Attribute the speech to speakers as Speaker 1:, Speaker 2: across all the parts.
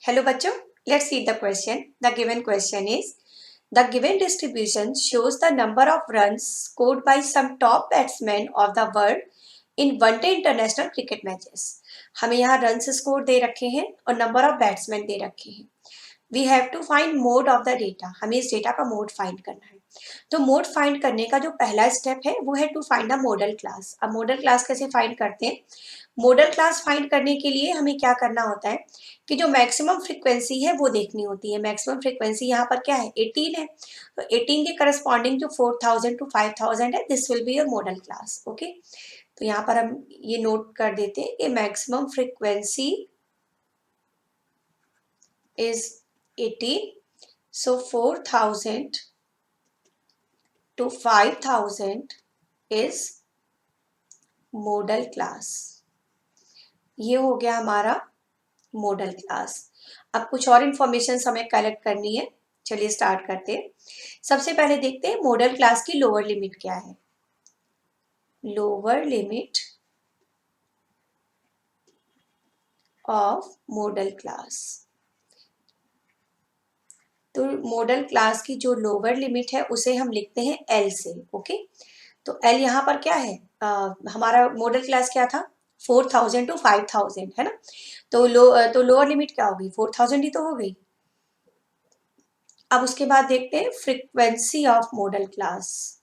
Speaker 1: Hello बच्चों, let's read the question. The given question is, the given distribution shows the number of runs scored by some top batsmen of the world in one-day international cricket matches. हमें यहाँ runs score दे रखे हैं और number of batsmen दे रखे हैं. We have to find mode of the data. हमें इस data का मोड फाइंड करना है. तो मोड फाइंड करने का जो पहला स्टेप है वो है to find the modal class. अब मॉडल क्लास कैसे फाइंड करते हैं? मॉडल क्लास फाइंड करने के लिए हमें क्या करना होता है कि जो मैक्सिमम फ्रीक्वेंसी है वो देखनी होती है. मैक्सिमम फ्रीक्वेंसी यहाँ पर क्या है? 18 है. तो 18 के करस्पॉन्डिंग जो 4000 टू 5000 है, this will be your model class. Okay, तो यहाँ पर हम ये नोट कर देते हैं कि maximum frequency is 18, so 4000 to 5000 is model class. ये हो गया हमारा मॉडल क्लास. अब कुछ और इंफॉर्मेशन हमें कलेक्ट करनी है. चलिए स्टार्ट करते हैं. सबसे पहले देखते हैं मॉडल क्लास की लोअर लिमिट क्या है. Lower limit of model class. तो मॉडल क्लास की जो लोअर लिमिट है उसे हम लिखते हैं एल से. ओके, तो एल यहाँ पर क्या है? हमारा मॉडल क्लास क्या था? 4000 टू 5000 है ना. तो लोअर लिमिट क्या होगी? 4000 ही तो हो गई. अब उसके बाद देखते हैं frequency of model class.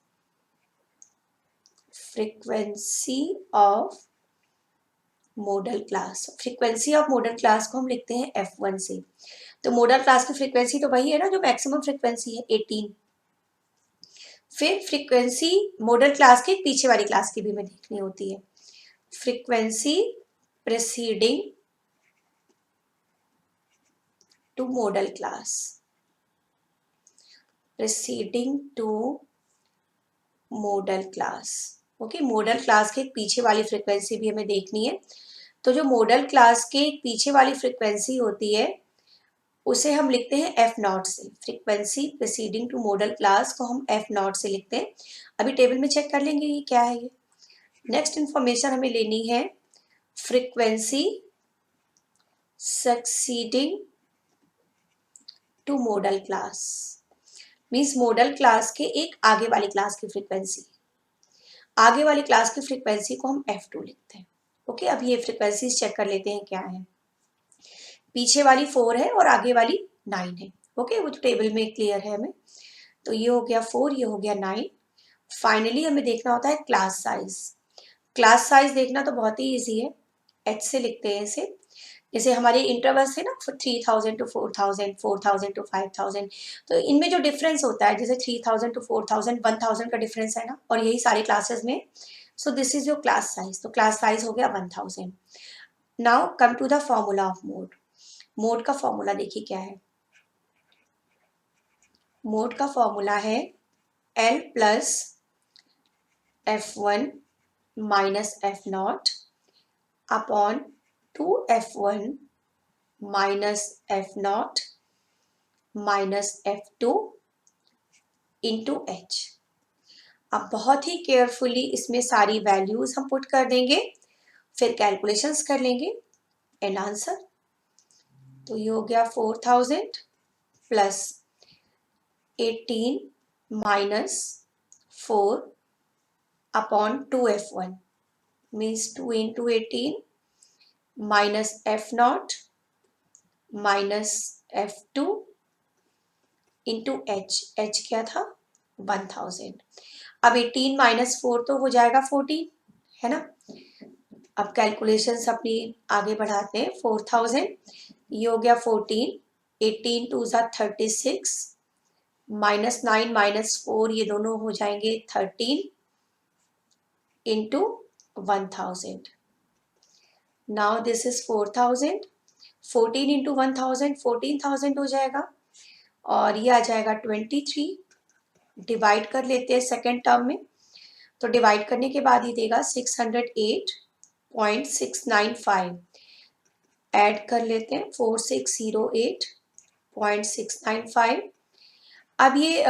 Speaker 1: Frequency of model class. Frequency of model class को हम लिखते हैं F1 से. तो मॉडल क्लास की फ्रीक्वेंसी तो वही है ना जो मैक्सिमम फ्रीक्वेंसी है 18. फिर फ्रीक्वेंसी मॉडल क्लास के पीछे वाली क्लास की भी हमें देखनी होती है. Frequency preceding to model class. Preceding to model class. Okay, model class के पीछे वाली फ्रीक्वेंसी भी हमें देखनी है. तो जो मॉडल क्लास के पीछे वाली फ्रीक्वेंसी होती है उसे हम लिखते हैं F0 से. Frequency preceding to model class को हम F0 से लिखते हैं. अभी टेबल में चेक कर लेंगे ये क्या है. ये नेक्स्ट इंफॉर्मेशन हमें लेनी है frequency succeeding to model class. Means modal class के एक आगे वाली क्लास की फ्रीक्वेंसी. आगे वाली क्लास की फ्रीक्वेंसी को हम F2 लिखते हैं. ओके, अब ये फ्रीक्वेंसी चेक कर लेते हैं क्या है. पीछे वाली 4 है और आगे वाली 9 है. ओके, वो तो टेबल में क्लियर है हमें. तो ये हो गया 4, ये हो गया 9. फाइनली हमें देखना होता है क्लास साइज. क्लास साइज देखना तो बहुत ही इजी है. H से लिखते हैं इसे. जैसे हमारे इंटरवल्स है ना 3000 टू 4000, 4000 टू 5000. तो इनमें जो डिफरेंस होता है जैसे 3000 टू 4000, 1000 का डिफरेंस है ना, और यही सारी क्लासेस में. So this is your class size. तो क्लास साइज हो गया 1000. Now come to the formula of mode. Mode का फॉर्मूला देखिए क्या है. मोड का फॉर्मूला है L plus F1 minus F0 upon 2F1 minus F0 minus F2 into H. अब बहुत ही केयरफुली इसमें सारी वैल्यूज हम पुट कर देंगे, फिर कैलकुलेशंस कर लेंगे एंड आंसर. तो ये हो गया 4000 plus 18 minus 4 upon 2F1 means 2 into 18 minus F0 minus F2 into H. H क्या था? 1000. अब 18 माइनस 4 तो हो जाएगा 14 है ना. अब कैलकुलेशंस अपनी आगे बढ़ाते हैं. 4000 ये हो गया 14, 18 टू ज़ा 36 माइनस 9 माइनस 4 ये दोनों हो जाएंगे 13 into 1000. Now this is 4000. 14 into 1000 14,000 हो जाएगा और ये आ जाएगा 23. डिवाइड कर लेते हैं सेकेंड टर्म में. तो डिवाइड करने के बाद ये देगा 608.695. ऐड कर लेते हैं 4608.695. अब ये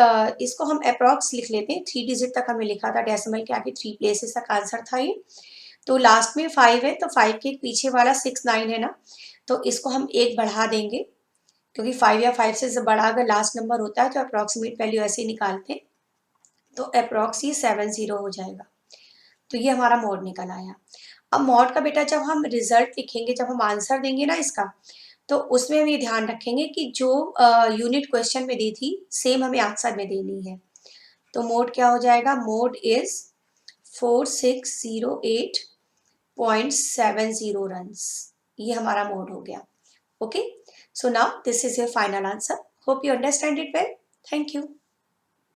Speaker 1: इसको हम अप्रॉक्स लिख लेते हैं. 3 डिजिट तक हमें लिखा था, डेसिमल के आगे 3 प्लेसेस तक आंसर था ये. तो लास्ट में 5 है तो 5 के पीछे वाला 69 है ना, तो इसको हम एक बढ़ा देंगे क्योंकि 5 या 5 से बड़ा अगर लास्ट नंबर होता है तो अप्रॉक्सीमेट वैल्यू ऐसे ही निकालते हैं, तो अप्रॉक्स ये 70 हो जाएगा। तो ये हमारा मोड निकल आया। अब मोड का बेटा जब हम रिजल्ट लिखेंगे, जब हम आंसर देंगे ना इसका, तो उसमें हम ये ध्यान रखेंगे कि जो यूनिट क्वेश्चन में दी थी सेम हमें आंसर में देनी है। तो मोड क्या हो जाएगा, मोड इज 4608.70 रन्स। ये हमारा मोड हो गया। Okay, so now this is your final answer. Hope you understand it well. Thank you.